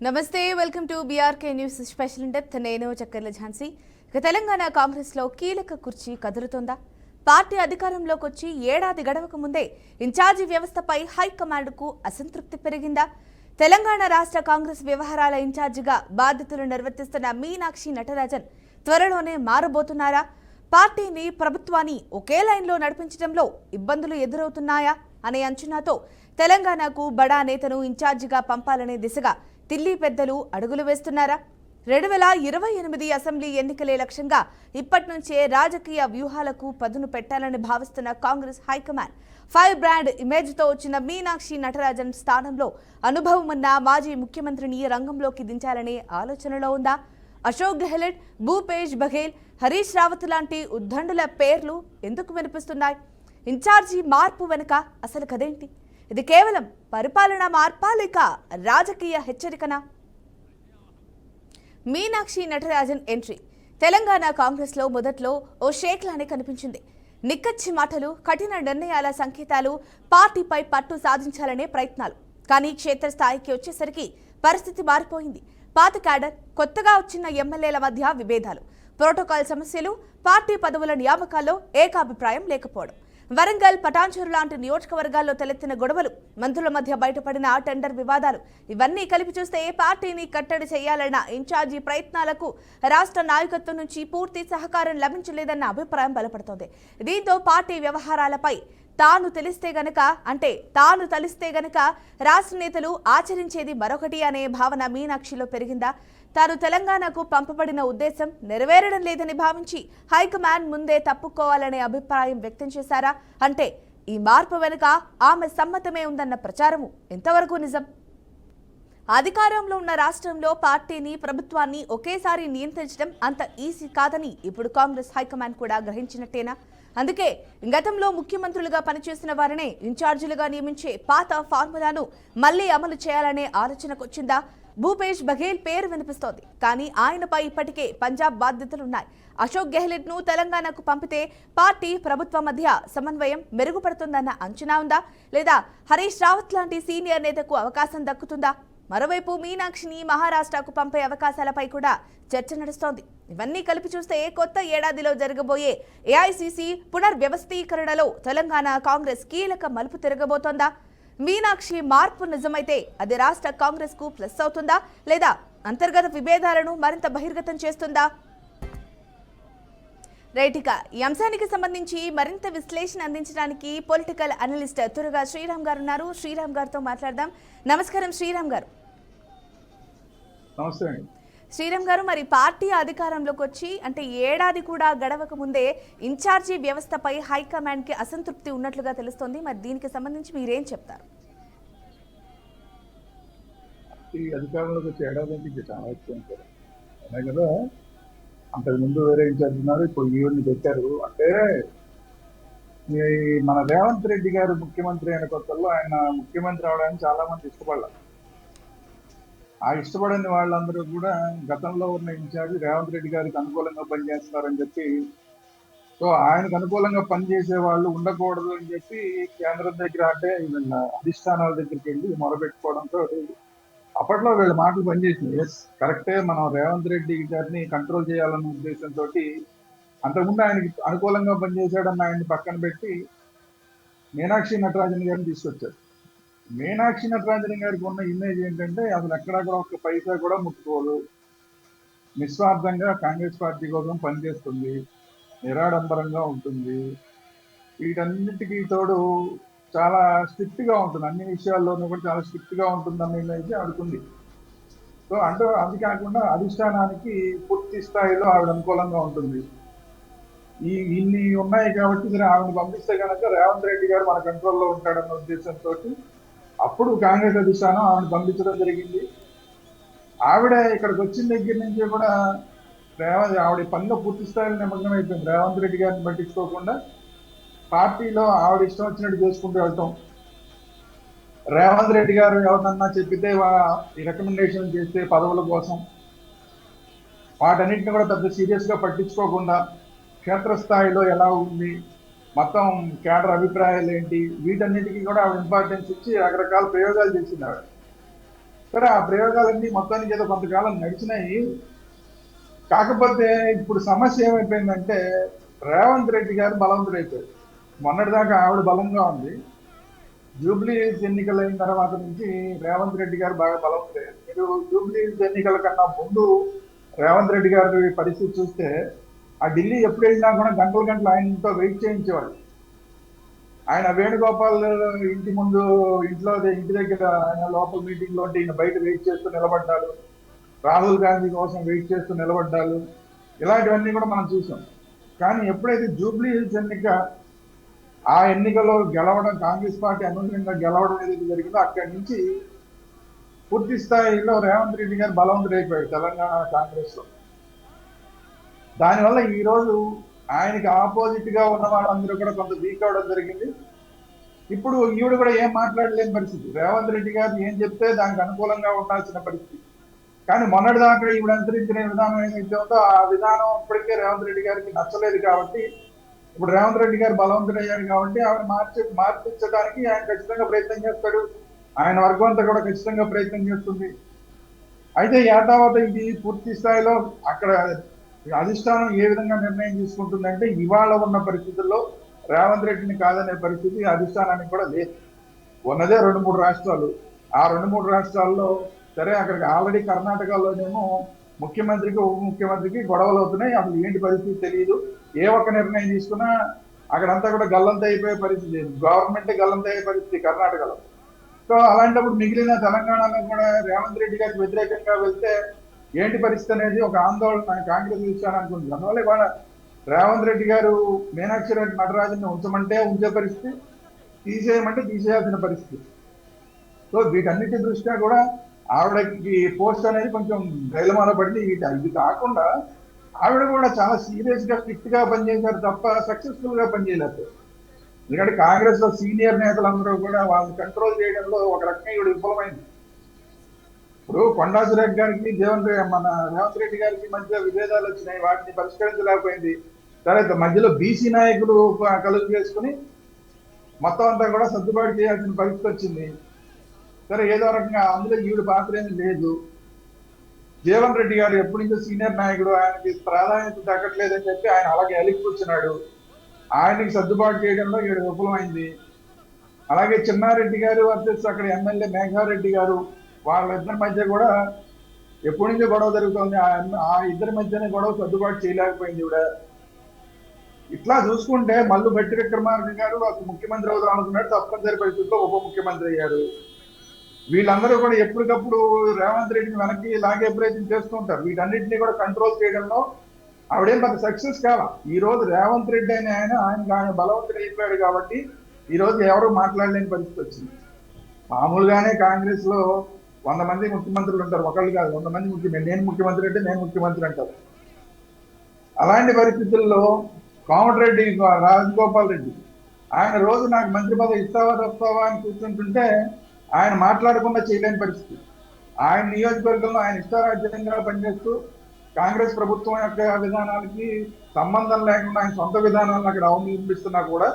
నమస్తే welcome to BRK news special in depth. నేను చక్కర్ల ఝాన్సీ. తెలంగాణ కాంగ్రెస్ లో కీలక కుర్చీ కదురుతోందా? పార్టీ అధికారంలోకి వచ్చి ఏడాది గడవక ముందే ఇన్ఛార్జి వ్యవస్థపై హైకమాండ్ కు అసంతృప్తి పెరిగిందా? తెలంగాణ రాష్ట్ర కాంగ్రెస్ వ్యవహారాల ఇన్ఛార్జిగా బాధ్యతలు నిర్వర్తిస్తున్న మీనాక్షి నటరాజన్ త్వరలోనే మారబోతున్నారా? పార్టీని ప్రభుత్వాన్ని ఒకే లైన్లో నడిపించడంలో ఇబ్బందులు ఎదురవుతున్నాయా అనే అంచనాతో తెలంగాణకు బడా నేతను ఇన్ఛార్జిగా పంపాలనే దిశగా ఢిల్లీ పెద్దలు అడుగులు వేస్తున్నారా? 2028 అసెంబ్లీ ఎన్నికలే లక్ష్యంగా ఇప్పటి నుంచే రాజకీయ వ్యూహాలకు పదును పెట్టాలని భావిస్తున్న కాంగ్రెస్ హైకమాండ్ ఫైర్ బ్రాండ్ ఇమేజ్తో వచ్చిన మీనాక్షి నటరాజన్ స్థానంలో అనుభవం ఉన్న మాజీ ముఖ్యమంత్రిని రంగంలోకి దించాలనే ఆలోచనలో ఉందా? అశోక్ గెహ్లోట్, భూపేష్ బఘేల్, హరీష్ రావత్ లాంటి ఉద్దండుల పేర్లు ఎందుకు వినిపిస్తున్నాయి? ఇన్ఛార్జి మార్పు వెనుక అసలు కదేంటి? ఇది కేవలం పరిపాలనా మార్పా లేక రాజకీయ హెచ్చరికనా? మీనాక్షి నటరాజన్ ఎంట్రీ తెలంగాణ కాంగ్రెస్ లో మొదట్లో ఓ షేక్ లానే కనిపించింది. నిక్కచ్చి మాటలు, కఠిన నిర్ణయాల సంకేతాలు, పార్టీపై పట్టు సాధించాలనే ప్రయత్నాలు. కానీ క్షేత్రస్థాయికి వచ్చేసరికి పరిస్థితి మారిపోయింది. పాత క్యాడర్, కొత్తగా వచ్చిన ఎమ్మెల్యేల మధ్య విభేదాలు, ప్రోటోకాల్ సమస్యలు, పార్టీ పదవుల నియామకాల్లో ఏకాభిప్రాయం లేకపోవడం, వరంగల్, పటాన్చెరు లాంటి నియోజకవర్గాల్లో తలెత్తిన గొడవలు, మంత్రుల మధ్య బయటపడిన టెండర్ వివాదాలు, ఇవన్నీ కలిపి చూస్తే పార్టీని కట్టడి చేయాలన్న ఇన్ఛార్జి ప్రయత్నాలకు రాష్ట్ర నాయకత్వం నుంచి పూర్తి సహకారం లభించలేదన్న అభిప్రాయం బలపడుతోంది. దీంతో పార్టీ వ్యవహారాలపై తాను తలిస్తే గనక రాష్ట్ర నేతలు ఆచరించేది మరొకటి అనే భావన మీనాక్షిలో పెరిగిందా? తాను తెలంగాణకు పంపబడిన ఉద్దేశం నెరవేరడం లేదని భావించి హైకమాండ్ ముందే తప్పుకోవాలనే అభిప్రాయం వ్యక్తం చేశారా? అంటే ఈ మార్పు వెనుక ఆమె సమ్మతమే ఉందన్న ప్రచారము ఎంతవరకు నిజం? అధికారంలో ఉన్న రాష్ట్రంలో పార్టీని, ప్రభుత్వాన్ని ఒకేసారి నియంత్రించడం అంత ఈజీ కాదని ఇప్పుడు కాంగ్రెస్ హైకమాండ్ కూడా గ్రహించినట్టేనా? అందుకే గతంలో ముఖ్యమంత్రులుగా పనిచేసిన వారినే ఇన్ఛార్జీలుగా నియమించే పాత ఫార్ములాను మళ్లీ అమలు చేయాలనే ఆలోచనకొచ్చిందా? భూపేష్ బఘేల్ పేరు వినిపిస్తోంది, కానీ ఆయనపై ఇప్పటికే పంజాబ్ బాధ్యతలున్నాయి. అశోక్ గెహ్లోట్ ను తెలంగాణకు పంపితే పార్టీ, ప్రభుత్వం మధ్య సమన్వయం మెరుగుపడుతుందన్న అంచనా ఉందా? లేదా హరీష్ రావత్ లాంటి సీనియర్ నేతకు అవకాశం దక్కుతుందా? మరోవైపు మీనాక్షిని మహారాష్ట్రకు పంపే అవకాశాలపై కూడా చర్చ నడుస్తోంది. ఇవన్నీ కలిపి చూస్తే కొత్త ఏడాదిలో జరగబోయే ఏఐసీసీ పునర్వ్యవస్థీకరణలో తెలంగాణ కాంగ్రెస్ కీలక మలుపు తిరగబోతోందా? మీనాక్షి మార్పు నిజమైతే అది రాష్ట్ర కాంగ్రెస్ కు ప్లస్ అవుతుందా, లేదా అంతర్గత విభేదాలను మరింత బహిర్గతం చేస్తుందా? రైట్, ఈ అంశానికి సంబంధించి మరింత విశ్లేషణ అందించడానికి పొలిటికల్ అనలిస్ట్ తురగా శ్రీరామ్ గారు ఉన్నారు. శ్రీరామ్ గారితో మాట్లాడదాం. నమస్కారం శ్రీరామ్ గారు. నమస్తే శ్రీరామ్ గారు, మరి పార్టీ అధికారంలోకి వచ్చి అంటే ఏడాది కూడా గడవక ముందే ఇన్ఛార్జి వ్యవస్థపై హైకమాండ్ కి అసంతృప్తి ఉన్నట్లుగా తెలుస్తోంది. మరి దీనికి సంబంధించి మీరేం చెప్తారు? అధికారంలోకి వచ్చి ఏడాది చాలా ఎక్కువ కదా. అంతకు ముందు వేరే ఇన్ఛార్జ్ ఉన్నారు, ఇప్పుడు ఈవిడ్ని పెట్టారు. అంటే మన రేవంత్ రెడ్డి గారు ముఖ్యమంత్రి అయిన కొత్తలో ఆయన ముఖ్యమంత్రి అవడానికి చాలా మంది ఇష్టపడారు. ఆ ఇష్టపడని వాళ్ళందరూ కూడా గతంలో ఉన్న ఇన్ఛార్జ్ రేవంత్ రెడ్డి గారికి అనుకూలంగా పనిచేస్తారని చెప్పి, సో ఆయనకు అనుకూలంగా పనిచేసే వాళ్ళు ఉండకూడదు అని చెప్పి కేంద్రం దగ్గర అంటే అధిష్టానాల దగ్గరికి వెళ్ళి మొరపెట్టుకోవడంతో అప్పట్లో వీళ్ళ మాటలు పనిచేసింది. ఎస్ కరెక్టే, మనం రేవంత్ రెడ్డి గారిని కంట్రోల్ చేయాలన్న ఉద్దేశంతో అంతకుముందు ఆయనకి అనుకూలంగా పనిచేశాడన్న ఆయన్ని పక్కన పెట్టి మీనాక్షి నటరాజన్ గారిని తీసుకొచ్చారు. మీనాక్షి నటరాజన్ గారికి ఉన్న ఇమేజ్ ఏంటంటే అసలు ఎక్కడా కూడా ఒక పైసా కూడా ముట్టుకోదు, నిస్వార్థంగా కాంగ్రెస్ పార్టీ కోసం పనిచేస్తుంది, నిరాడంబరంగా ఉంటుంది, వీటన్నిటికీ తోడు చాలా స్ట్రిక్ట్ గా ఉంటుంది, అన్ని విషయాల్లోనూ కూడా చాలా స్ట్రిక్ట్ గా ఉంటుందన్న ఇమేజ్ ఆడుకుంది. సో అంటే అది కాకుండా అధిష్టానానికి పూర్తి స్థాయిలో ఆవిడ అనుకూలంగా ఉంటుంది. ఇన్ని ఉన్నాయి కాబట్టి సరే ఆవిడని పంపిస్తే కనుక రేవంత్ రెడ్డి గారు మన కంట్రోల్లో ఉంటాడన్న ఉద్దేశంతో అప్పుడు కాంగ్రెస్ అధిష్టానం ఆవిడని పంపించడం జరిగింది. ఆవిడ ఇక్కడికి వచ్చిన దగ్గర నుంచి కూడా ఆవిడ పనిలో పూర్తి స్థాయిలో నిమగ్నం అయిపోయింది. రేవంత్ రెడ్డి గారిని పట్టించుకోకుండా పార్టీలో ఆవిడ ఇష్టం వచ్చినట్టు చేసుకుంటూ వెళ్తాం. రేవంత్ రెడ్డి గారు ఎవరన్నా చెప్పితే ఈ రికమెండేషన్ చేస్తే పదవుల కోసం వాటన్నిటిని కూడా పెద్ద సీరియస్ గా పట్టించుకోకుండా క్షేత్రస్థాయిలో ఎలా ఉంది, మొత్తం కేడర్ అభిప్రాయాలు ఏంటి, వీటన్నిటికీ కూడా ఆవిడ ఇంపార్టెన్స్ ఇచ్చి రకరకాల ప్రయోగాలు చేసింది ఆవిడ. సరే ఆ ప్రయోగాలన్నీ మొత్తానికి ఏదో కొంతకాలం నడిచినాయి. కాకపోతే ఇప్పుడు సమస్య ఏమైపోయిందంటే రేవంత్ రెడ్డి గారు బలవంతుడైపోయారు. మొన్నటిదాకా ఆవిడ బలంగా ఉంది. జూబ్లీ ఎన్నికలు అయిన తర్వాత నుంచి రేవంత్ రెడ్డి గారు బాగా బలవంతుడయ్యారు. మీరు జూబ్లీ ఎన్నికల కన్నా ముందు రేవంత్ రెడ్డి గారి పరిస్థితి చూస్తే ఆ ఢిల్లీ ఎప్పుడు వెళ్ళినా కూడా గంటలు గంటలు ఆయనతో వెయిట్ చేయించేవాడు. ఆయన వేణుగోపాల్ ఇంటి ముందు ఇంటి దగ్గర ఆయన లోపల మీటింగ్ లో ఉంటే ఈయన బయట వెయిట్ చేస్తూ నిలబడ్డాడు. రాహుల్ గాంధీ కోసం వెయిట్ చేస్తూ నిలబడ్డాడు. ఇలాంటివన్నీ కూడా మనం చూసాం. కానీ ఎప్పుడైతే జూబ్లీ హిల్స్ ఎన్నిక ఆ ఎన్నికలో గెలవడం, కాంగ్రెస్ పార్టీ అనూహ్యంగా గెలవడం ఏదైతే జరిగిందో అక్కడి నుంచి పూర్తి స్థాయిలో రేవంత్ రెడ్డి గారు బలవంతుడైపోయాడు తెలంగాణ కాంగ్రెస్ లో. దానివల్ల ఈ రోజు ఆయనకి ఆపోజిట్ గా ఉన్న వాళ్ళందరూ కూడా కొంత వీక్ అవడం జరిగింది. ఇప్పుడు ఈవిడ కూడా ఏం మాట్లాడలేని పరిస్థితి. రేవంత్ రెడ్డి గారు ఏం చెప్తే దానికి అనుకూలంగా ఉండాల్సిన పరిస్థితి. కానీ మొన్నటిదాకా ఈవిడ అనుసరించిన విధానం ఏదైతే ఉందో ఆ విధానం ఇప్పటికే రేవంత్ రెడ్డి గారికి నచ్చలేదు. కాబట్టి ఇప్పుడు రేవంత్ రెడ్డి గారు బలవంతుడయ్యాడు కాబట్టి ఆవిడ మార్పించడానికి ఆయన ఖచ్చితంగా ప్రయత్నం చేస్తాడు. ఆయన వర్గం అంతా కూడా ఖచ్చితంగా ప్రయత్నం చేస్తుంది. అయితే యాతావత ఇది పూర్తి స్థాయిలో అక్కడ అధిష్టానం ఏ విధంగా నిర్ణయం తీసుకుంటుందంటే ఇవాళ ఉన్న పరిస్థితుల్లో రేవంత్ రెడ్డిని కాదనే పరిస్థితి అధిష్టానానికి కూడా లేదు. ఉన్నదే 2-3 రాష్ట్రాలు. ఆ 2-3 రాష్ట్రాల్లో సరే అక్కడికి ఆల్రెడీ కర్ణాటకలోనేమో ముఖ్యమంత్రికి ఉప ముఖ్యమంత్రికి గొడవలు అవుతున్నాయి. అసలు ఏంటి పరిస్థితి తెలియదు. ఏ ఒక్క నిర్ణయం తీసుకున్నా అక్కడంతా కూడా గల్లంత అయిపోయే పరిస్థితి, గవర్నమెంట్ గల్లంత అయ్యే పరిస్థితి కర్ణాటకలో. సో అలాంటప్పుడు మిగిలిన తెలంగాణలో కూడా రేవంత్ రెడ్డి గారికి వ్యతిరేకంగా వెళ్తే ఏంటి పరిస్థితి అనేది ఒక ఆందోళన కాంగ్రెస్ అధిష్టానానికి ఉంది. అందువల్ల ఇవాళ రేవంత్ రెడ్డి గారు మీనాక్షి రెడ్డి నటరాజన్ ఉంచమంటే ఉంచే పరిస్థితి, తీసేయమంటే తీసేయాల్సిన పరిస్థితి. సో వీటన్నిటి దృష్ట్యా కూడా ఆవిడకి పోస్ట్ అనేది కొంచెం రైలమాల పడింది. ఇది కాకుండా ఆవిడ కూడా చాలా సీరియస్ గా స్ట్రిక్ట్ గా పనిచేశారు తప్ప సక్సెస్ఫుల్ గా పనిచేయలేదు. ఎందుకంటే కాంగ్రెస్ లో సీనియర్ నేతలందరూ కూడా వాళ్ళని కంట్రోల్ చేయడంలో ఒక రకంగా ఈవిడ విఫలమైంది. ఇప్పుడు కొండా సురేఖ్ గారికి మన రేవంత్ రెడ్డి గారికి మధ్య విభేదాలు వచ్చినాయి, వాటిని పరిష్కరించలేకపోయింది. తర్వాత మధ్యలో బీసీ నాయకులు కలుగు చేసుకుని మొత్తం అంతా కూడా సర్దుబాటు చేయాల్సిన పరిస్థితి వచ్చింది. సరే ఏదో రకంగా అందులో ఈవిడ పాత్ర ఏమీ లేదు. జీవన్ రెడ్డి గారు ఎప్పటి నుంచో సీనియర్ నాయకుడు, ఆయనకి ప్రాధాన్యత దక్కట్లేదని చెప్పి ఆయన అలాగే అలిగి కూర్చున్నాడు. ఆయనకి సర్దుబాటు చేయడంలో ఈవిడ విఫలమైంది. అలాగే చిన్నారెడ్డి గారు వర్సెస్ అక్కడ ఎమ్మెల్యే మేఘారెడ్డి గారు, వాళ్ళిద్దరి మధ్య కూడా ఎప్పటి నుంచో గొడవ జరుగుతుంది. ఆ ఇద్దరి మధ్యనే గొడవ సర్దుబాటు చేయలేకపోయింది ఈవిడ. ఇట్లా చూసుకుంటే మల్లు భట్టి విక్రమార్క గారు అసలు ముఖ్యమంత్రి అవుదాం అనుకున్నాడు, తప్పనిసరి పరిస్థితుల్లో ఉప ముఖ్యమంత్రి అయ్యారు. వీళ్ళందరూ కూడా ఎప్పటికప్పుడు రేవంత్ రెడ్డిని వెనక్కి లాగే ప్రయత్నం చేస్తూ ఉంటారు. వీటన్నిటిని కూడా కంట్రోల్ చేయడంలో ఆవిడేం పెద్ద సక్సెస్ కావాలి. ఈ రోజు రేవంత్ రెడ్డి అని ఆయన బలవంతుడు అయిపోయాడు కాబట్టి ఈ రోజు ఎవరు మాట్లాడలేని పరిస్థితి వచ్చింది. మామూలుగానే కాంగ్రెస్ లో 100 మంది ముఖ్యమంత్రులు ఉంటారు, ఒకళ్ళు కాదు 100 మంది ముఖ్యమంత్రి. నేను ముఖ్యమంత్రి అంటే నేను ముఖ్యమంత్రి అంటారు. అలాంటి పరిస్థితుల్లో కోమటిరెడ్డి రాజగోపాల్ రెడ్డి ఆయన రోజు నాకు మంత్రి పదవి ఇస్తావా తప్పావా అని కూర్చుంటుంటే ఆయన మాట్లాడకుండా చేయలేని పరిస్థితి. ఆయన నియోజకవర్గంలో ఆయన ఇష్టారాజ్యంగా పనిచేస్తూ కాంగ్రెస్ ప్రభుత్వం యొక్క విధానాలకి సంబంధం లేకుండా ఆయన సొంత విధానాలను అక్కడ అవలంబిస్తున్నా కూడా,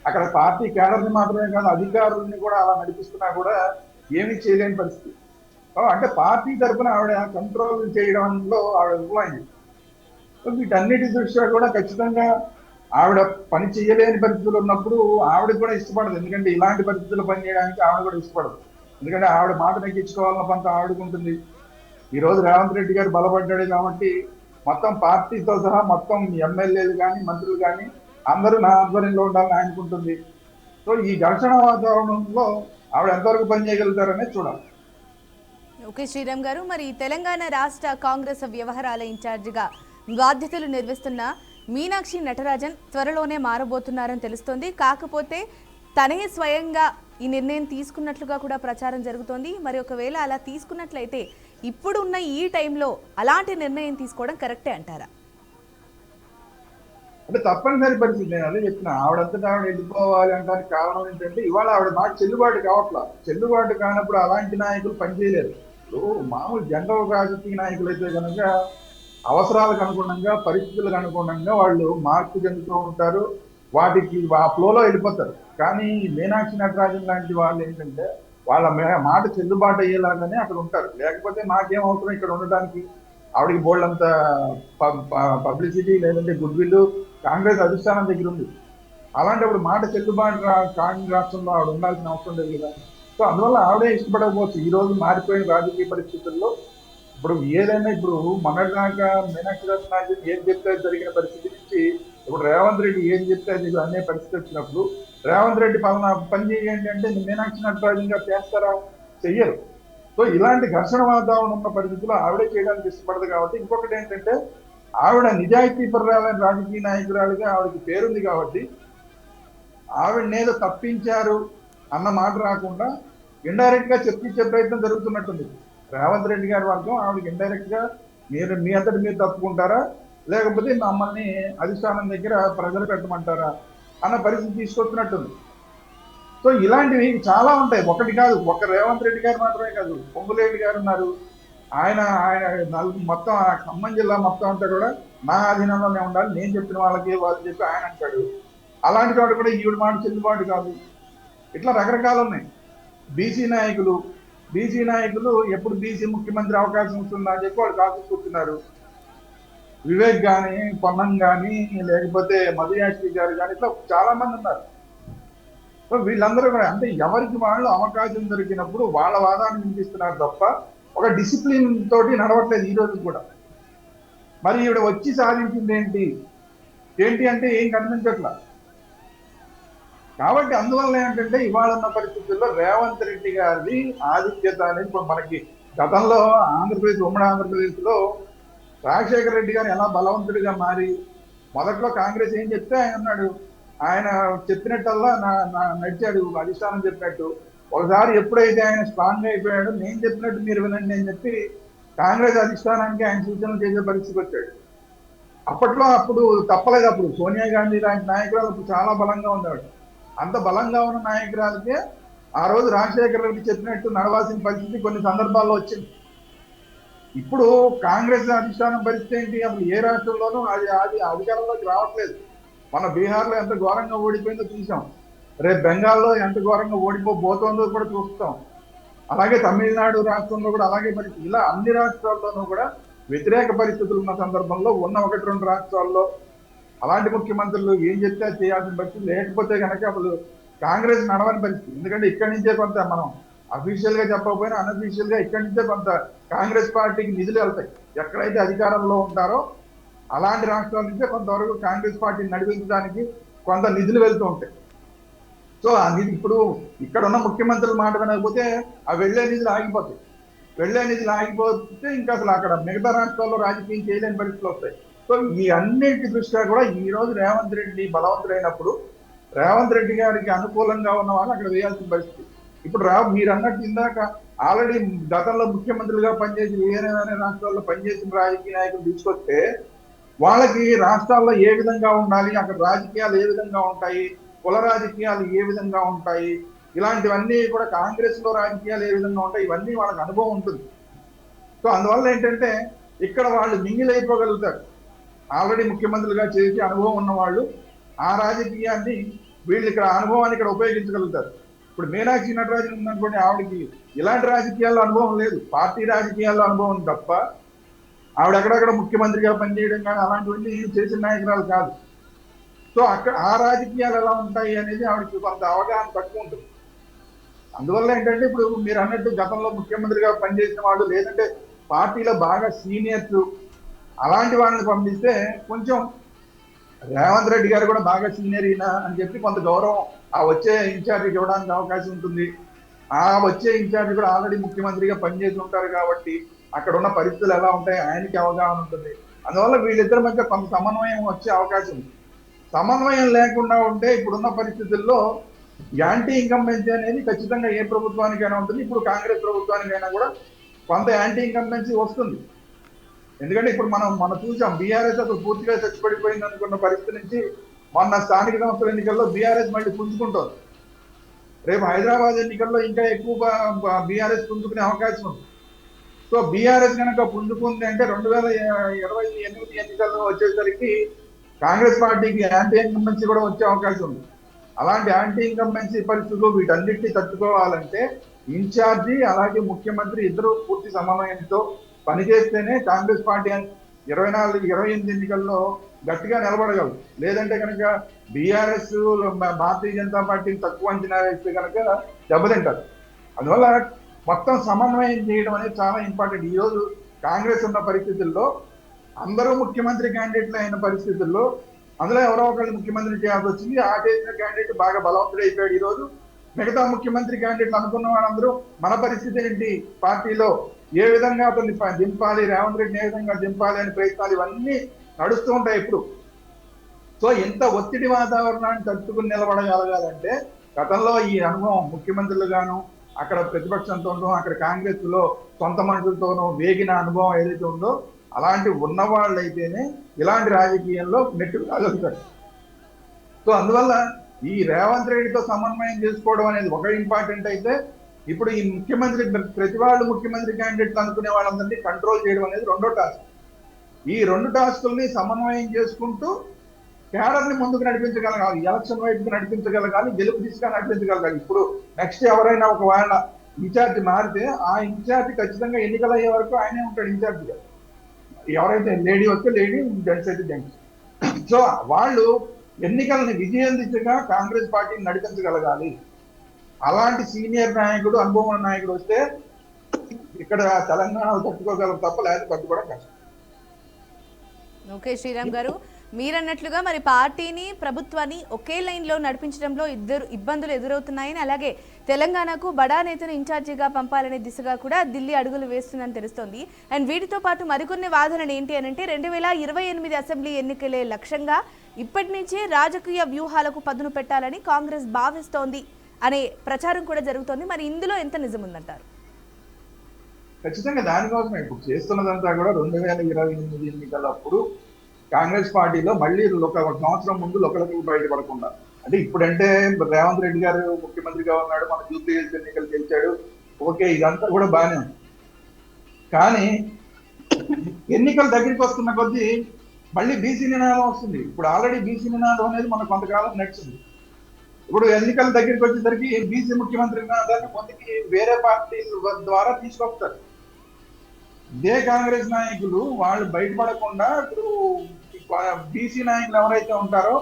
అక్కడ పార్టీ కేడర్ని మాత్రమే కాదు అధికారుల్ని కూడా అలా నడిపిస్తున్నా కూడా ఏమీ చేయలేని పరిస్థితి. అంటే పార్టీ తరఫున ఆవిడ కంట్రోల్ చేయడంలో ఆవిడ విఫలమైంది. వీటన్నిటి దృష్ట్యా కూడా ఖచ్చితంగా ఆవిడ పని చేయలేని పరిస్థితులు ఉన్నప్పుడు ఆవిడకి కూడా ఇష్టపడదు. ఎందుకంటే ఇలాంటి పరిస్థితులు పనిచేయడానికి ఆవిడ కూడా ఇష్టపడదు. ఎందుకంటే ఆవిడ మాట నెగ్గించుకోవాలన్న పంత ఆవిడకు ఉంటుంది. ఈ రోజు రేవంత్ రెడ్డి గారు బలపడ్డాడు కాబట్టి మొత్తం పార్టీతో సహా మొత్తం ఎమ్మెల్యేలు కానీ మంత్రులు కానీ అందరూ నా ఆధ్వర్యంలో ఉండాలని ఆయనకుంటుంది. సో ఈ ఘర్షణ వాతావరణంలో ఆవిడ ఎంతవరకు పనిచేయగలుగుతారనేది చూడాలి. ఓకే శ్రీరామ్ గారు, మరి తెలంగాణ రాష్ట్ర కాంగ్రెస్ వ్యవహారాల ఇన్ఛార్జిగా బాధ్యతలు నిర్వహిస్తున్న మీనాక్షి నటరాజన్ త్వరలోనే మారబోతున్నారని తెలుస్తోంది. కాకపోతే తనే స్వయంగా ఈ నిర్ణయం తీసుకున్నట్లుగా కూడా ప్రచారం జరుగుతోంది. మరి ఒకవేళ అలా తీసుకున్నట్లయితే ఇప్పుడున్న ఈ టైంలో అలాంటి నిర్ణయం తీసుకోవడం కరెక్టే అంటారా? అంటే తప్పనిసరి పరిస్థితి. నేను అదే చెప్తున్నా, ఆవిడంతటా ఆవిడ వెళ్ళిపోవాలి అంటానికి కారణం ఏంటంటే ఇవాళ ఆవిడ మాట చెల్లుబాటు కావట్లా. చెల్లుబాటు కానప్పుడు అలాంటి నాయకులు పనిచేయలేరు. ఇప్పుడు మామూలు జనరల్ రాజకీయ నాయకులు అయితే కనుక అవసరాలకు అనుగుణంగా పరిస్థితులకు అనుగుణంగా వాళ్ళు మార్పు చెందుతూ ఉంటారు, వాటికి ఆ ఫ్లోలో వెళ్ళిపోతారు. కానీ మీనాక్షి నటరాజన్ లాంటి వాళ్ళు ఏంటంటే వాళ్ళ మాట చెల్లుబాటు అయ్యేలాగానే అక్కడ ఉంటారు. లేకపోతే నాకేం అవసరం ఇక్కడ ఉండడానికి, ఆవిడకి బోల్డ్ అంత పబ్లిసిటీ లేదంటే గుడ్ విల్ కాంగ్రెస్ అధిష్టానం దగ్గర ఉంది. అలాంటప్పుడు మాట చెల్లుబాటు కాంగ్రెస్ రాష్ట్రంలో ఆవిడ ఉండాల్సిన అవసరం లేదు కదా. సో అందువల్ల ఆవిడే ఇష్టపడకపోవచ్చు. ఈ రోజు మారిపోయిన రాజకీయ పరిస్థితుల్లో ఇప్పుడు ఏదైనా ఇప్పుడు మొన్నటిదాకా మీనాక్షి నాయుడు ఏం చెప్తే జరిగిన పరిస్థితి నుంచి ఇప్పుడు రేవంత్ రెడ్డి ఏం చెప్తే అది అనే పరిస్థితి వచ్చినప్పుడు రేవంత్ రెడ్డి పలానా పని చేయండి అంటే మీనాక్షి నటరాజన్ గారు చేస్తారా? చెయ్యరు. సో ఇలాంటి ఘర్షణ వాతావరణం ఉన్న పరిస్థితుల్లో ఆవిడే చేయడానికి ఇష్టపడదు. కాబట్టి ఇంకొకటి ఏంటంటే ఆవిడ నిజాయితీ పరురాలైన రాజకీయ నాయకురాలుగా ఆవిడకి పేరుంది కాబట్టి ఆవిడనేదో తప్పించారు అన్న మాట రాకుండా ఇండైరెక్ట్ గా చెప్పించే ప్రయత్నం జరుగుతున్నట్టుంది. రేవంత్ రెడ్డి గారి వర్గం ఆవిడకి ఇండైరెక్ట్ గా మీరు మీ అంతటి మీరు తప్పుకుంటారా, లేకపోతే మమ్మల్ని అధిష్టానం దగ్గర ప్రజలు పెట్టమంటారా అన్న పరిస్థితి తీసుకొస్తున్నట్టుంది. సో ఇలాంటివి చాలా ఉంటాయి. ఒకటి కాదు, ఒక రేవంత్ రెడ్డి గారు మాత్రమే కాదు, పొంగులేటి గారు ఉన్నారు. ఆయన ఆయన మొత్తం ఖమ్మం జిల్లా మొత్తం అంతా కూడా నా ఆధీనంలోనే ఉండాలి, నేను చెప్పిన వాళ్ళకి వాళ్ళు చెప్పి ఆయన అంటాడు. అలాంటి చోట కూడా ఈవిడ మాట చెల్లుబాటు కాదు. ఇట్లా రకరకాలు ఉన్నాయి. బీసీ నాయకులు ఎప్పుడు బీసీ ముఖ్యమంత్రి అవకాశం వస్తుందా అని చెప్పి వాళ్ళు కాసు కూర్చున్నారు. వివేక్ కానీ, పొన్నం కానీ, లేకపోతే మధుయాశ్రీ గారు కానీ, ఇట్లా చాలా మంది ఉన్నారు. సో వీళ్ళందరూ కూడా అంటే ఎవరికి వాళ్ళు అవకాశం దొరికినప్పుడు వాళ్ళ వాదాన్ని వినిపిస్తున్నారు తప్ప ఒక డిసిప్లిన్ తోటి నడవట్లేదు ఈ రోజు కూడా. మరి ఈవిడ వచ్చి సాధించింది ఏంటి అంటే ఏం కనిపించట్లా. కాబట్టి అందువల్ల ఏంటంటే ఇవాళ ఉన్న పరిస్థితుల్లో రేవంత్ రెడ్డి గారి ఆధిక్యత అనేది ఇప్పుడు మనకి గతంలో ఉమ్మడి ఆంధ్రప్రదేశ్ లో రాజశేఖర రెడ్డి గారు ఎలా బలవంతుడిగా మారి మొదట్లో కాంగ్రెస్ ఏం చెప్తే ఆయన అన్నాడు, ఆయన చెప్పినట్టల్లా నడిచాడు అధిష్టానం చెప్పినట్టు. ఒకసారి ఎప్పుడైతే ఆయన స్ట్రాంగ్ అయిపోయాడో నేను చెప్పినట్టు మీరు వినండి అని చెప్పి కాంగ్రెస్ అధిష్టానానికి ఆయన సూచనలు చేసే పరిస్థితికి వచ్చాడు. అప్పుడు తప్పలేదు. అప్పుడు సోనియా గాంధీ లాంటి నాయకురాలు అప్పుడు చాలా బలంగా ఉండేవాడు. అంత బలంగా ఉన్న నాయకురాలకే ఆ రోజు రాజశేఖర రెడ్డి చెప్పినట్టు నడవాల్సిన పరిస్థితి కొన్ని సందర్భాల్లో వచ్చింది. ఇప్పుడు కాంగ్రెస్ అధిష్టానం పరిస్థితి ఏంటి? అసలు ఏ రాష్ట్రంలోనూ అది అధికారంలోకి రావట్లేదు. మన బీహార్లో ఎంత ఘోరంగా ఓడిపోయిందో చూసాం. రేపు బెంగాల్లో ఎంత ఘోరంగా ఓడిపోబోతోందో కూడా చూస్తాం. అలాగే తమిళనాడు రాష్ట్రంలో కూడా అలాగే పరిస్థితి. ఇలా అన్ని రాష్ట్రాల్లోనూ కూడా వ్యతిరేక పరిస్థితులు ఉన్న సందర్భంలో ఉన్న 1-2 రాష్ట్రాల్లో అలాంటి ముఖ్యమంత్రులు ఏం చెప్తే చేయాల్సిన పరిస్థితి. లేకపోతే కనుక అసలు కాంగ్రెస్ నడవని పరిస్థితి. ఎందుకంటే ఇక్కడి నుంచే కొంత మనం అఫీషియల్ గా చెప్పకపోయినా అన్అఫీషియల్ గా ఇక్కడి నుంచే కొంత కాంగ్రెస్ పార్టీకి నిధులు వెళ్తాయి. ఎక్కడైతే అధికారంలో ఉంటారో అలాంటి రాష్ట్రాల నుంచే కొంతవరకు కాంగ్రెస్ పార్టీని నడిపించడానికి కొంత నిధులు వెళ్తూ ఉంటాయి. సో ఆ నిధి ఇప్పుడు ఇక్కడ ఉన్న ముఖ్యమంత్రుల మాట వినకపోతే ఆ వెళ్లే నిధులు ఆగిపోతాయి. ఇంకా అసలు అక్కడ మిగతా రాష్ట్రాల్లో రాజకీయం చేయలేని పరిస్థితులు వస్తాయి. సో ఈ అన్నింటి దృష్ట్యా కూడా ఈ రోజు రేవంత్ రెడ్డి బలవంతుడైనప్పుడు రేవంత్ రెడ్డి గారికి అనుకూలంగా ఉన్న వాళ్ళు అక్కడ వేయాల్సిన పరిస్థితి. ఇప్పుడు మీరు అన్నట్టు ఇందాక ఆల్రెడీ గతంలో ముఖ్యమంత్రులుగా పనిచేసి వేరే రాష్ట్రాల్లో పనిచేసిన రాజకీయ నాయకులు తీసుకొస్తే వాళ్ళకి రాష్ట్రాల్లో ఏ విధంగా ఉండాలి, అక్కడ రాజకీయాలు ఏ విధంగా ఉంటాయి, కుల రాజకీయాలు ఏ విధంగా ఉంటాయి, ఇలాంటివన్నీ కూడా కాంగ్రెస్ లో రాజకీయాలు ఏ విధంగా ఉంటాయి, ఇవన్నీ వాళ్ళకి అనుభవం ఉంటుంది. సో అందువల్ల ఏంటంటే ఇక్కడ వాళ్ళు మింగిలైపోగలుగుతారు. ఆల్రెడీ ముఖ్యమంత్రులుగా చేసి అనుభవం ఉన్న వాళ్ళు ఆ రాజకీయాన్ని వీళ్ళు ఇక్కడ అనుభవాన్ని ఇక్కడ ఉపయోగించగలుగుతారు. ఇప్పుడు మీనాక్షి నటరాజన్ ఉందనుకోండి, ఆవిడకి ఇలాంటి రాజకీయాల్లో అనుభవం లేదు, పార్టీ రాజకీయాల్లో అనుభవం తప్ప ఆవిడ ఎక్కడెక్కడ ముఖ్యమంత్రిగా పనిచేయడం కానీ అలాంటివన్నీ చేసిన నాయకురాలు కాదు. సో అక్కడ ఆ రాజకీయాలు ఎలా ఉంటాయి అనేది ఆవిడకి కొంత అవగాహన తక్కువ ఉంటుంది. అందువల్ల ఏంటంటే ఇప్పుడు మీరు అన్నట్టు గతంలో ముఖ్యమంత్రిగా పనిచేసిన వాళ్ళు లేదంటే పార్టీలో బాగా సీనియర్స్ అలాంటి వాళ్ళని పంపిస్తే కొంచెం రేవంత్ రెడ్డి గారు కూడా బాగా సీనియర్ అయినా అని చెప్పి కొంత గౌరవం ఆ వచ్చే ఇన్ఛార్జికి ఇవ్వడానికి అవకాశం ఉంటుంది. ఆ వచ్చే ఇన్ఛార్జి కూడా ఆల్రెడీ ముఖ్యమంత్రిగా పనిచేసి ఉంటారు కాబట్టి అక్కడ ఉన్న పరిస్థితులు ఎలా ఉంటాయి ఆయనకి అవగాహన ఉంటుంది. అందువల్ల వీళ్ళిద్దరి మధ్య కొంత సమన్వయం వచ్చే అవకాశం ఉంది. సమన్వయం లేకుండా ఉంటే ఇప్పుడున్న పరిస్థితుల్లో యాంటీ ఇన్కంబెన్సీ అనేది ఖచ్చితంగా ఏ ప్రభుత్వానికైనా ఉంటుంది. ఇప్పుడు కాంగ్రెస్ ప్రభుత్వానికైనా కూడా కొంత యాంటీ ఇన్కంబెన్సీ వస్తుంది. ఎందుకంటే ఇప్పుడు మనం చూసాం బీఆర్ఎస్ అసలు పూర్తిగా చచ్చిపడిపోయింది అనుకున్న పరిస్థితి నుంచి మొన్న స్థానిక సంస్థల ఎన్నికల్లో బీఆర్ఎస్ మళ్ళీ పుంజుకుంటుంది. రేపు హైదరాబాద్ ఎన్నికల్లో ఇంకా ఎక్కువ బీఆర్ఎస్ పుంజుకునే అవకాశం ఉంది. సో బీఆర్ఎస్ కనుక పుంజుకుంది అంటే 2028 ఎన్నికల్లో వచ్చేసరికి కాంగ్రెస్ పార్టీకి యాంటీ ఇన్కంబెన్సీ కూడా వచ్చే అవకాశం ఉంది. అలాంటి యాంటీ ఇన్కంబెన్సీ పరిస్థితులు వీటన్నిటిని తట్టుకోవాలంటే ఇన్ఛార్జి అలాగే ముఖ్యమంత్రి ఇద్దరు పూర్తి సమన్వయంతో పనిచేస్తేనే కాంగ్రెస్ పార్టీ 24-28 ఎన్నికల్లో గట్టిగా నిలబడగలదు. లేదంటే కనుక బీఆర్ఎస్ భారతీయ జనతా పార్టీని తక్కువ అంచనా వేస్తే కనుక దెబ్బతింటారు. అందువల్ల మొత్తం సమన్వయం చేయడం అనేది చాలా ఇంపార్టెంట్. ఈరోజు కాంగ్రెస్ ఉన్న పరిస్థితుల్లో అందరూ ముఖ్యమంత్రి క్యాండిడేట్లు అయిన పరిస్థితుల్లో అందులో ఎవరో ఒకళ్ళు ముఖ్యమంత్రి చేయాల్సి వచ్చింది. ఆ చేసిన క్యాండిడేట్ బాగా బలవంతుడైపోయాడు. ఈరోజు మిగతా ముఖ్యమంత్రి క్యాండిడేట్లు అనుకున్న వాళ్ళందరూ మన పరిస్థితి ఏంటి, పార్టీలో ఏ విధంగా అతన్ని దింపాలి, రేవంత్ రెడ్డిని ఏ విధంగా దింపాలి అనే ప్రయత్నాలు ఇవన్నీ నడుస్తూ ఉంటాయి ఇప్పుడు. సో ఇంత ఒత్తిడి వాతావరణాన్ని తట్టుకుని నిలబడగలగాలంటే గతంలో ఈ అనుభవం ముఖ్యమంత్రులుగాను అక్కడ ప్రతిపక్షంతోనూ అక్కడ కాంగ్రెస్ లో సొంత మనుషులతోనూ వేగిన అనుభవం ఏదైతే ఉందో అలాంటి ఉన్నవాళ్ళు అయితేనే ఇలాంటి రాజకీయంలో నెట్టుకు రాగలుగుతారు. సో అందువల్ల ఈ రేవంత్ రెడ్డితో సమన్వయం చేసుకోవడం అనేది ఒక ఇంపార్టెంట్ అయితే, ఇప్పుడు ఈ ముఖ్యమంత్రి ప్రతి వాళ్ళు ముఖ్యమంత్రి క్యాండిడేట్లు అనుకునే వాళ్ళందరినీ కంట్రోల్ చేయడం అనేది రెండో టాస్క్. ఈ రెండు టాస్కుల్ని సమన్వయం చేసుకుంటూ కేడర్ని ముందుకు నడిపించగలగాలి, ఎలక్షన్ వైపుకి నడిపించగలగాలి, గెలుపు దిశగా నడిపించగలగాలి. ఇప్పుడు నెక్స్ట్ ఎవరైనా ఒకవేళ ఇన్ఛార్జ్ మారితే ఆ ఇన్ఛార్జ్ ఖచ్చితంగా ఎన్నికలు అయ్యే వరకు ఆయనే ఉంటాడు ఇన్ఛార్జిగా. ఎవరైతే లేడీ వస్తే లేడీ, జెంట్స్ అయితే జెంట్స్. సో వాళ్ళు ఎన్నికలను విజయం దిశగా కాంగ్రెస్ పార్టీని నడిపించగలగాలి. అలాంటి సీనియర్ నాయకుడు, అనుభవం నాయకుడు వస్తే ఇక్కడ తెలంగాణ తట్టుకోగలరు తప్ప లేకపోతే తట్టుకోవడం కష్టం. ఓకే శ్రీరామ్ గారు, మీరన్నట్లుగా మరి పార్టీని ప్రభుత్వాన్ని ఒకే లైన్లో నడిపించడంలో ఇబ్బందులు ఎదురవుతున్నాయని, అలాగే తెలంగాణకు బడా నేతను ఇన్ఛార్జిగా పంపాలనే దిశగా కూడా ఢిల్లీ అడుగులు వేస్తుందని తెలుస్తోంది. అండ్ వీటితో పాటు మరికొన్ని వాదనలు ఏంటి అనంటే 2028 అసెంబ్లీ ఎన్నికలే లక్ష్యంగా ఇప్పటి నుంచే రాజకీయ వ్యూహాలకు పదును పెట్టాలని కాంగ్రెస్ భావిస్తోంది అనే ప్రచారం కూడా జరుగుతోంది. మరి ఇందులో ఎంత నిజం ఉందంటారు? ఖచ్చితంగా దానికోసమే ఇప్పుడు చేస్తున్నదంతా కూడా 2028 ఎన్నికలప్పుడు కాంగ్రెస్ పార్టీలో మళ్ళీ ఒక సంవత్సరం ముందు లోకలకు బయటపడకుండా, అంటే ఇప్పుడంటే రేవంత్ రెడ్డి గారు ముఖ్యమంత్రిగా ఉన్నాడు, మన జూబ్లీ హిల్స్ ఎన్నికలు గెలిచాడు, ఓకే ఇదంతా కూడా బాగానే ఉంది. కానీ ఎన్నికలు దగ్గరికి వస్తున్న కొద్దీ మళ్ళీ బీసీ నినాదం వస్తుంది. ఇప్పుడు ఆల్రెడీ బీసీ నినాదం అనేది మన కొంతకాలం నడిచింది. ఇప్పుడు ఎన్నికల దగ్గరికి వచ్చేసరికి బీసీ ముఖ్యమంత్రి నినాదాన్ని కొంతకి వేరే పార్టీల ద్వారా తీసుకొస్తారు. ఇదే కాంగ్రెస్ నాయకులు వాళ్ళు బయటపడకుండా ఇప్పుడు బీసీ నాయకులు ఎవరైతే ఉంటారో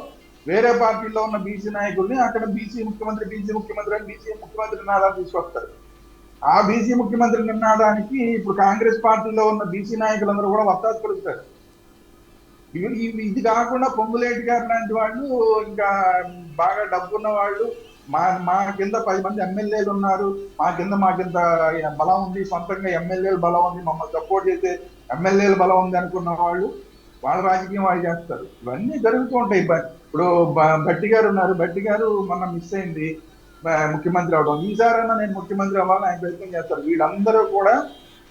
వేరే పార్టీలో ఉన్న బీసీ నాయకుల్ని అక్కడ బీసీ ముఖ్యమంత్రి అని బీసీ ముఖ్యమంత్రి నినాదాలు తీసుకొస్తారు. ఆ బీసీ ముఖ్యమంత్రి నినాదానికి ఇప్పుడు కాంగ్రెస్ పార్టీలో ఉన్న బీసీ నాయకులందరూ కూడా వత్తాసు పలుకుతారు. ఇది కాకుండా పొంగులేటి గారు లాంటి వాళ్ళు, ఇంకా బాగా డబ్బున్న వాళ్ళు, మా కింద 10 మంది ఎమ్మెల్యేలు ఉన్నారు, మా కింద బలం ఉంది, సొంతంగా ఎమ్మెల్యేలు బలం ఉంది, మమ్మల్ని సపోర్ట్ చేసే ఎమ్మెల్యేలు బలం ఉంది అనుకున్న వాళ్ళు వాళ్ళ రాజకీయం వాళ్ళు చేస్తారు. ఇవన్నీ జరుగుతూ ఉంటాయి. ఇప్పుడు భట్టి గారు ఉన్నారు, భట్టి గారు మొన్న మిస్ అయింది ముఖ్యమంత్రి అవడం, ఈసారైనా నేను ముఖ్యమంత్రి అవ్వాలని ఆయన ప్రయత్నం చేస్తారు. వీళ్ళందరూ కూడా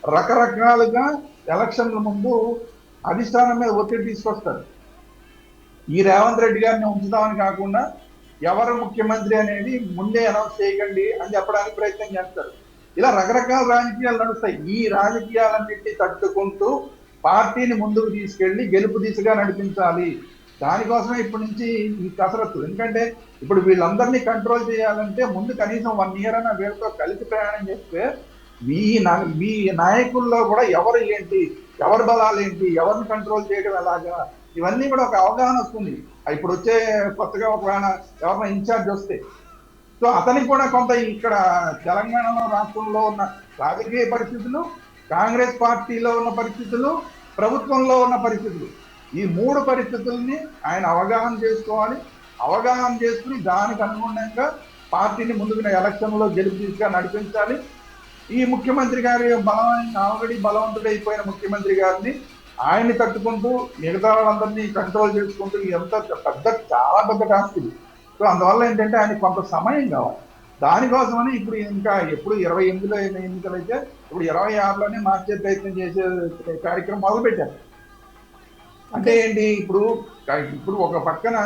రకరకాలుగా ఎలక్షన్ల ముందు అధిష్టానం మీద ఒత్తిడి తీసుకొస్తారు. ఈ రేవంత్ రెడ్డి గారిని ఉంచుదామని కాకుండా ఎవరు ముఖ్యమంత్రి అనేది ముందే అనౌన్స్ చేయకండి అని చెప్పడానికి ప్రయత్నం చేస్తారు. ఇలా రకరకాల రాజకీయాలు నడుస్తాయి. ఈ రాజకీయాలన్నింటినీ తట్టుకుంటూ పార్టీని ముందుకు తీసుకెళ్లి గెలుపు దిశగా నడిపించాలి. దానికోసమే ఇప్పటి నుంచి ఈ కసరత్తు. ఎందుకంటే ఇప్పుడు వీళ్ళందరినీ కంట్రోల్ చేయాలంటే ముందు కనీసం 1 year అయినా వీళ్ళతో కలిసి ప్రయాణం చేస్తే మీ నాయకుల్లో కూడా ఎవరు ఏంటి, ఎవరి బలాలు ఏంటి, ఎవరిని కంట్రోల్ చేయడం ఎలాగా, ఇవన్నీ కూడా ఒక అవగాహన వస్తుంది. ఇప్పుడు వచ్చే కొత్తగా ఒకవేళ ఎవరైనా ఇన్ఛార్జ్ వస్తే సో అతనికి కూడా కొంత ఇక్కడ తెలంగాణలో రాష్ట్రంలో ఉన్న రాజకీయ పరిస్థితులు, కాంగ్రెస్ పార్టీలో ఉన్న పరిస్థితులు, ప్రభుత్వంలో ఉన్న పరిస్థితులు, ఈ 3 పరిస్థితుల్ని ఆయన అవగాహన చేసుకోవాలి. అవగాహన చేసుకుని దానికి అనుగుణంగా పార్టీని ముందుకు ఎలక్షన్లో గెలుపు దిశగా నడిపించాలి. ఈ ముఖ్యమంత్రి గారి ఆల్రెడీ బలవంతుడైపోయిన ముఖ్యమంత్రి గారిని ఆయన్ని తట్టుకుంటూ మిగతా వాళ్ళందరినీ కంట్రోల్ చేసుకుంటూ ఎంత చాలా పెద్ద టాస్క్ ఇది. సో అందువల్ల ఏంటంటే ఆయన కొంత సమయం కావాలి. దానికోసమని ఇప్పుడు ఇంకా ఎప్పుడు 28లో ఎన్నికలు అయితే ఇప్పుడు 26లోనే మార్చే ప్రయత్నం చేసే కార్యక్రమం మొదలుపెట్టారు. అంటే ఏంటి, ఇప్పుడు ఒక పక్కన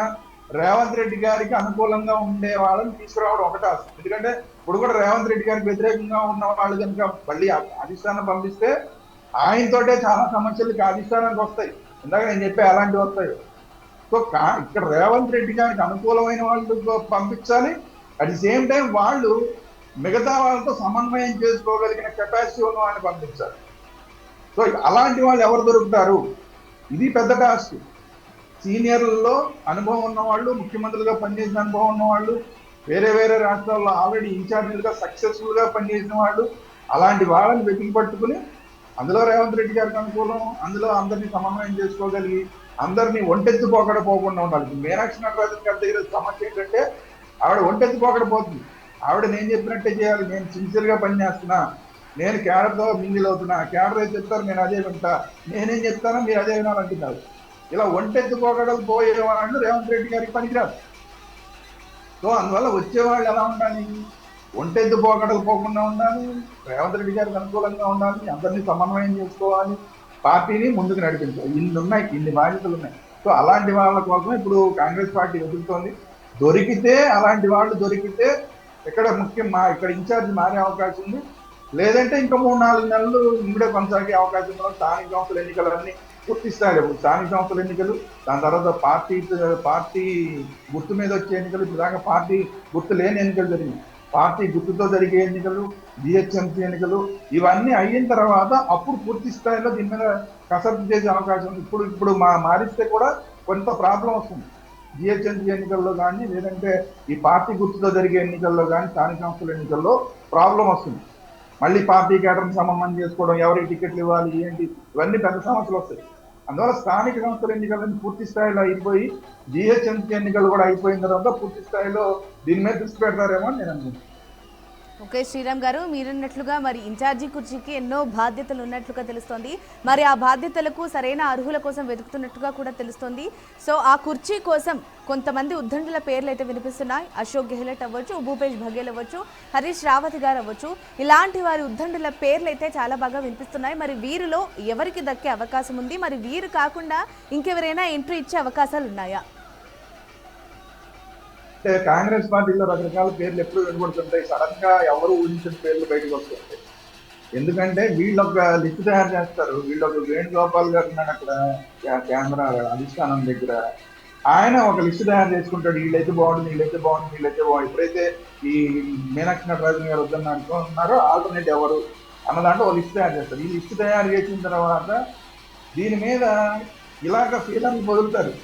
రేవంత్ రెడ్డి గారికి అనుకూలంగా ఉండే వాళ్ళని తీసుకురావడం ఒక టాస్క్. ఎందుకంటే ఇప్పుడు కూడా రేవంత్ రెడ్డి గారికి వ్యతిరేకంగా ఉన్న వాళ్ళు కనుక మళ్ళీ అధిష్టానం పంపిస్తే ఆయనతోటే చాలా సమస్యలు అధిష్టానానికి వస్తాయి. ఇందాక నేను చెప్పే అలాంటివి వస్తాయి. సో ఇక్కడ రేవంత్ రెడ్డి గారికి అనుకూలమైన వాళ్ళు పంపించాలి. అట్ ది సేమ్ టైం వాళ్ళు మిగతా వాళ్ళతో సమన్వయం చేసుకోగలిగిన కెపాసిటీ ఉన్న వాళ్ళని పంపించాలి. సో అలాంటి వాళ్ళు ఎవరు దొరుకుతారు? ఇది పెద్ద టాస్క్. సీనియర్లలో అనుభవం ఉన్నవాళ్ళు, ముఖ్యమంత్రులుగా పనిచేసిన అనుభవం ఉన్నవాళ్ళు, వేరే వేరే రాష్ట్రాల్లో ఆల్రెడీ ఇన్ఛార్జీలుగా సక్సెస్ఫుల్గా పనిచేసిన వాళ్ళు, అలాంటి వాళ్ళని వెతికి పట్టుకుని అందులో రేవంత్ రెడ్డి గారికి అనుకూలం, అందులో అందరినీ సమన్వయం చేసుకోగలిగి అందరినీ ఒంటెత్తుపోకడ పోకుండా ఉండాలి. మీనాక్షి నటరాజన్ గారి దగ్గర సమస్య ఏంటంటే ఆవిడ ఒంటెత్తుపోకడ పోతుంది. ఆవిడ నేను చెప్పినట్టే చేయాలి, నేను సిన్సియర్గా పనిచేస్తున్నా, నేను క్యాడర్తో మింగిల్ అవుతున్నా, క్యాడర్ అయితే చెప్తారు నేను అదే వింటా, నేనేం చెప్తానో మీరు అదే వినాలంటున్నారు. ఇలా ఒంటెత్తుపోకడలు పోయేవాళ్ళు రేవంత్ రెడ్డి గారికి పనికిరాదు. సో అందువల్ల వచ్చేవాళ్ళు ఎలా ఉండాలి? ఒంటెద్దు పోకడలు పోకుండా ఉండాలి, రేవంత్ రెడ్డి గారికి అనుకూలంగా ఉండాలి, అందరినీ సమన్వయం చేసుకోవాలి, పార్టీని ముందుకు నడిపించాలి. ఇన్ని బాధ్యతలు ఉన్నాయి. సో అలాంటి వాళ్ళ కోసం ఇప్పుడు కాంగ్రెస్ పార్టీ వెతుకుతోంది. దొరికితే అలాంటి వాళ్ళు దొరికితే ఇక్కడ ఇక్కడ ఇన్ఛార్జ్ మారే అవకాశం ఉంది. లేదంటే ఇంకా 3-4 నెలలు ఇప్పుడే కొనసాగే అవకాశం ఉంది. స్థానిక సంస్థల ఎన్నికలన్నీ పూర్తి స్థాయిలో స్థానిక సంస్థల ఎన్నికలు, దాని తర్వాత పార్టీ గుర్తు మీద వచ్చే ఎన్నికలు, ఇప్పుడు దాకా పార్టీ గుర్తు లేని ఎన్నికలు జరిగినాయి, పార్టీ గుర్తుతో జరిగే ఎన్నికలు, జిహెచ్ఎంసీ ఎన్నికలు, ఇవన్నీ అయిన తర్వాత అప్పుడు పూర్తి స్థాయిలో దీని మీద కసరత్తు చేసే అవకాశం ఉంది. ఇప్పుడు మారిస్తే కూడా కొంత ప్రాబ్లం వస్తుంది. జిహెచ్ఎంసీ ఎన్నికల్లో కానీ, లేదంటే ఈ పార్టీ గుర్తుతో జరిగే ఎన్నికల్లో కానీ, స్థానిక సంస్థల ఎన్నికల్లో ప్రాబ్లం వస్తుంది. మళ్ళీ పార్టీ కేటర్ని సమన్వయం చేసుకోవడం, ఎవరికి టికెట్లు ఇవ్వాలి ఏంటి, ఇవన్నీ పెద్ద సమస్యలు వస్తాయి. అందువల్ల స్థానిక సంస్థల ఎన్నికలన్నీ పూర్తి స్థాయిలో అయిపోయి జిహెచ్ఎంసీ ఎన్నికలు కూడా అయిపోయిన తర్వాత పూర్తి స్థాయిలో దీని మీద దృష్టి పెడతారేమో అని నేను అనుకుంటున్నాను. ఓకే శ్రీరామ్ గారు, మీరన్నట్లుగా మరి ఇన్ఛార్జి కుర్చీకి ఎన్నో బాధ్యతలు ఉన్నట్లుగా తెలుస్తోంది. మరి ఆ బాధ్యతలకు సరైన అర్హుల కోసం వెతుకుతున్నట్టుగా కూడా తెలుస్తోంది. సో ఆ కుర్చీ కోసం కొంతమంది ఉద్దండుల పేర్లు అయితే వినిపిస్తున్నాయి. అశోక్ గెహ్లట్ అవ్వచ్చు, భూపేష్ బఘేల్ అవ్వచ్చు, హరీష్ రావత్ గారు అవ్వచ్చు, ఇలాంటి వారి ఉద్దండుల పేర్లు అయితే చాలా బాగా వినిపిస్తున్నాయి. మరి వీరిలో ఎవరికి దక్కే అవకాశం ఉంది? మరి వీరు కాకుండా ఇంకెవరైనా ఎంట్రీ ఇచ్చే అవకాశాలు ఉన్నాయా? అంటే కాంగ్రెస్ పార్టీలో రకరకాల పేర్లు ఎప్పుడు వినబడుతుంటాయి. సడన్ గా ఎవరు ఊహించిన పేర్లు బయటకు వస్తుంటాయి. ఎందుకంటే వీళ్ళు ఒక లిస్ట్ తయారు చేస్తారు. వీళ్ళు ఒక వేణుగోపాల్ గారు ఉన్నాడు అక్కడ కేంద్ర అధిష్టానం దగ్గర, ఆయన ఒక లిస్ట్ తయారు చేసుకుంటాడు. వీళ్ళైతే బాగుంటుంది, వీళ్ళైతే బాగుంటుంది, వీళ్ళైతే బాగుంది. ఎప్పుడైతే ఈ మీనాక్షి నటరాజన్ గారు వద్దని అనుకున్నారో ఆల్టర్నేట్ ఎవరు అన్న దాంట్లో ఒక లిస్ట్ తయారు చేస్తారు. ఈ లిస్ట్ తయారు చేసిన తర్వాత దీని మీద ఇలాగ ఫీలర్లు వదులుతారు.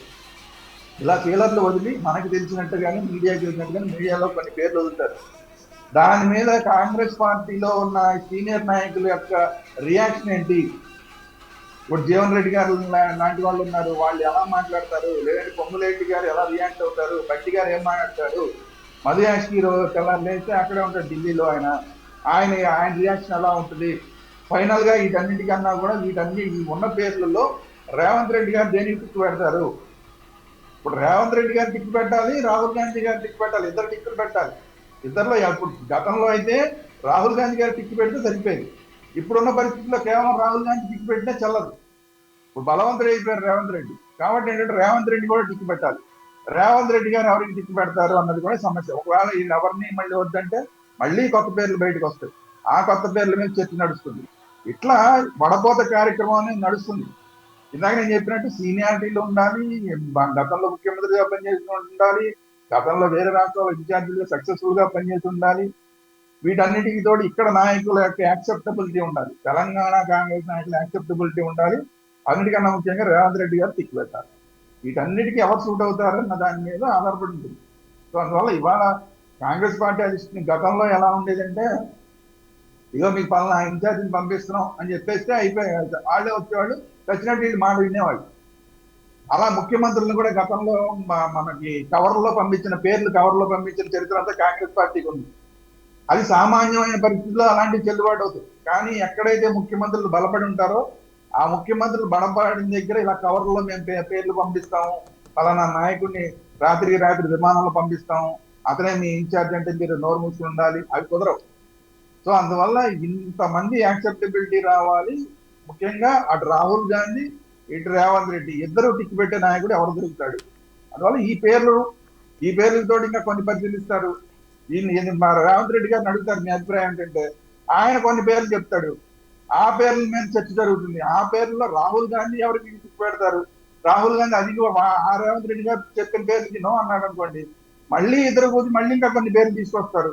ఇలా ఫీలర్లు వదిలి మనకు తెలిసినట్టుగానే, మీడియాకి తెలిసినట్టుగానే మీడియాలో కొన్ని పేర్లు వదులుతారు. దాని మీద కాంగ్రెస్ పార్టీలో ఉన్న సీనియర్ నాయకుల యొక్క రియాక్షన్ ఏంటి? ఇప్పుడు జీవన్ రెడ్డి గారు లాంటి వాళ్ళు ఉన్నారు, వాళ్ళు ఎలా మాట్లాడతారు, లేదంటే పొంగులేటి గారు ఎలా రియాక్ట్ అవుతారు, బట్టి గారు ఏం మాట్లాడతారు, మధు యాష్కి లేస్తే అక్కడే ఉంటాడు ఢిల్లీలో, ఆయన రియాక్షన్ ఎలా ఉంటుంది? ఫైనల్ గా వీటన్నిటికన్నా కూడా ఉన్న పేర్లలో రేవంత్ రెడ్డి గారు దేనికి టిక్కు పెడతారు? ఇప్పుడు రేవంత్ రెడ్డి గారు టిక్కు పెట్టాలి, రాహుల్ గాంధీ గారు టిక్కు పెట్టాలి, ఇద్దరు టిక్కులు పెట్టాలి. ఇద్దరిలో ఇప్పుడు గతంలో అయితే రాహుల్ గాంధీ గారు టిక్కు పెడితే సరిపోయింది. ఇప్పుడున్న పరిస్థితుల్లో కేవలం రాహుల్ గాంధీ టిక్కు పెట్టినా చెల్లదు. ఇప్పుడు బలవంతుడు అయిపోయారు రేవంత్ రెడ్డి. కాబట్టి ఏంటంటే రేవంత్ రెడ్డి కూడా టిక్కు పెట్టాలి. రేవంత్ రెడ్డి గారు ఎవరికి టిక్కు పెడతారు అన్నది కూడా సమస్య. ఒకవేళ వీళ్ళు ఎవరిని మళ్ళీ వద్దంటే మళ్ళీ కొత్త పేర్లు బయటకు వస్తాయి. ఆ కొత్త పేర్ల మీద చర్చ నడుస్తుంది. ఇట్లా వడపోత కార్యక్రమం అనేది నడుస్తుంది. ఇందాక నేను చెప్పినట్టు సీనియారిటీలు ఉండాలి, గతంలో ముఖ్యమంత్రిగా పనిచేసి ఉండాలి, గతంలో వేరే రాష్ట్రాల ఇన్ఛార్జీలుగా సక్సెస్ఫుల్ గా పనిచేసి ఉండాలి. వీటన్నిటికీ తోడు ఇక్కడ నాయకుల యొక్క యాక్సెప్టబిలిటీ ఉండాలి, తెలంగాణ కాంగ్రెస్ నాయకుల యాక్సెప్టబిలిటీ ఉండాలి. అన్నిటికన్నా ముఖ్యంగా రేవంత్ రెడ్డి గారు టిక్ పెట్టాలి. వీటన్నిటికీ ఎవరు సూట్ అవుతారన్న దాని మీద ఆధారపడి ఉంటుంది. సో అందువల్ల ఇవాళ కాంగ్రెస్ పార్టీ అధిష్టానం గతంలో ఎలా ఉండేదంటే, ఇగో మీకు పలానా ఇన్ఛార్జిని పంపిస్తున్నాం అని చెప్పేస్తే అయిపోయాయి, వాళ్ళే వచ్చేవాళ్ళు, వచ్చినట్టు వీళ్ళు మాట వినేవాళ్ళు. అలా ముఖ్యమంత్రులను కూడా గతంలో మనకి కవర్లో పంపించిన చరిత్ర అంతా కాంగ్రెస్ పార్టీకి ఉంది. అది సామాన్యమైన పరిస్థితుల్లో అలాంటి చెల్లుబాటు అవుతుంది. కానీ ఎక్కడైతే ముఖ్యమంత్రులు బలపడి ఉంటారో ఆ ముఖ్యమంత్రులు బలపడిన దగ్గర ఇలా కవర్లో మేము పేర్లు పంపిస్తాము, పలానా నాయకుడిని రాత్రికి రాత్రి విమానంలో పంపిస్తాము, అతనే మీ ఇన్ఛార్జ్ అంటే మీరు నోరు మూసుకుని ఉండాలి, అవి కుదరవు. సో అందువల్ల ఇంతమంది యాక్సెప్టబిలిటీ రావాలి. ముఖ్యంగా అటు రాహుల్ గాంధీ, ఇటు రేవంత్ రెడ్డి ఇద్దరు టిక్కు పెట్టే నాయకుడు ఎవరు దొరుకుతాడు? అందువల్ల ఈ పేర్లతో ఇంకా కొన్ని పరిశీలిస్తారు. రేవంత్ రెడ్డి గారిని అడుగుతారు, మీ అభిప్రాయం ఏంటంటే ఆయన కొన్ని పేర్లు చెప్తాడు, ఆ పేర్ల మీద చర్చ జరుగుతుంది. ఆ పేర్లలో రాహుల్ గాంధీ ఎవరికి టిక్కు పెడతారు, రాహుల్ గాంధీ అది ఆ రేవంత్ రెడ్డి గారు చెప్పిన పేరుకి నో అన్నాడు అనుకోండి, మళ్ళీ ఇద్దరు కూర్చొని మళ్ళీ ఇంకా కొన్ని పేర్లు తీసుకొస్తారు.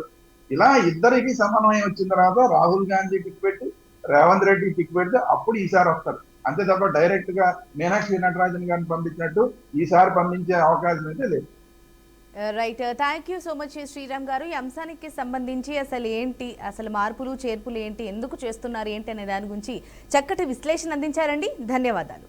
ఇలా ఇద్దరికి సమన్వయం వచ్చిన తర్వాత రాహుల్ గాంధీ టిక్ పెట్టి రేవంత్ రెడ్డి టిక్ పెడితే అప్పుడు ఈసారి వస్తారు. అంతే తప్ప డైరెక్ట్ గా మీనాక్షి నటరాజన్ గారిని పంపించినట్టు ఈసారి పంపించే అవకాశం అయితే లేదు. Right, thank you so much Sriram garu. ఈ అంశానికి సంబంధించి అసలు ఏంటి, అసలు మార్పులు చేర్పులు ఏంటి, ఎందుకు చేస్తున్నారు ఏంటి అనే దాని గురించి చక్కటి విశ్లేషణ అందించారండి. ధన్యవాదాలు.